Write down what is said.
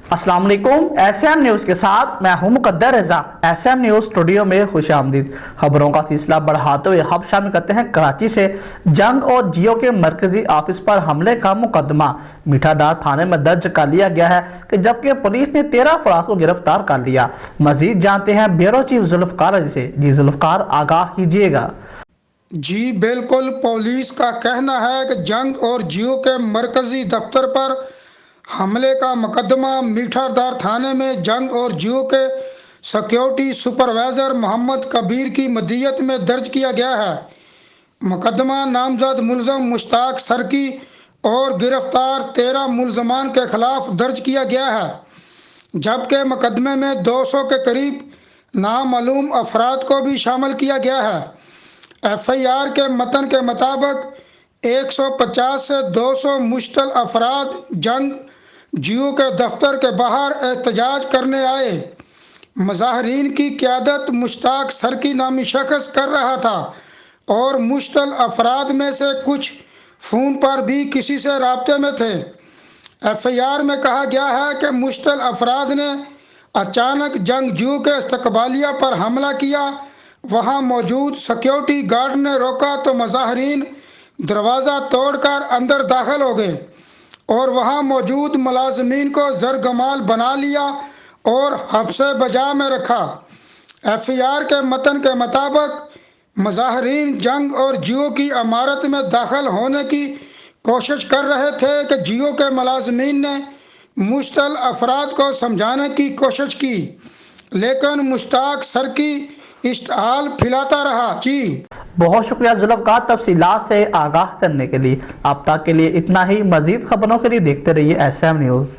अस्सलाम वालेकुम। SM news के साथ मैं हूं मुकद्दर रजा। एसएम न्यूज स्टूडियो में खुश आमदीद। खबरों का सिलसिला बढ़ाते हुए हम शामिल करते हैं कराची से जंग और जियो के मरकजी ऑफिस पर हमले का मुकदमा मीठादार थाने में दर्ज कर लिया गया है कि जबकि पुलिस ने 13 अफराद को गिरफ्तार कर लिया। मजीद जानते हैं ब्यूरो चीफ जुल्फकार अली से। जी जुल्फकार, आगाह कीजिएगा। जी बिल्कुल, पुलिस का कहना है कि जंग और जियो के मरकजी दफ्तर पर हमले का मुकदमा मीठादार थाने में जंग और जियो के सिक्योरिटी सुपरवाइजर मोहम्मद कबीर की मदीयत में दर्ज किया गया है। मुकदमा नामजद मुलजम मुश्ताक सरकी और गिरफ्तार 13 मुलजमान के खिलाफ दर्ज किया गया है, जबकि मुकदमे में 200 के करीब नामालूम अफराद को भी शामिल किया गया है। FIR के मतन के मुताबिक 150 से 200 मुश्तल अफराद जंग जियो के दफ्तर के बाहर एहतजाज करने आए। मुजाहरीन की क़यादत मुश्ताक सरकी नामी शख्स कर रहा था और मुश्तल अफराद में से कुछ फ़ोन पर भी किसी से राब्ते में थे। FIR में कहा गया है कि मुश्तल अफराद ने अचानक जंग जियो के इस्तकबालिया पर हमला किया। वहां मौजूद सिक्योरिटी गार्ड ने रोका तो मुजाहरीन दरवाज़ा तोड़कर अंदर दाखिल हो गए और वहां मौजूद मुलाजमीन को जरगमाल बना लिया और हब्से बजा में रखा। FIR के मतन के मुताबिक मुजाहरीन जंग और जियो की इमारत में दाखिल होने की कोशिश कर रहे थे कि जियो के मुलाजमीन ने मुश्तल अफराद को समझाने की कोशिश की, लेकिन मुश्ताक सरकी इश्तहाल फैलाता रहा। जी बहुत शुक्रिया जुल्फकार, तफसीलात से आगाह करने के लिए। अब तक के लिए इतना ही। मजीद खबरों के लिए देखते रहिए एसएम न्यूज।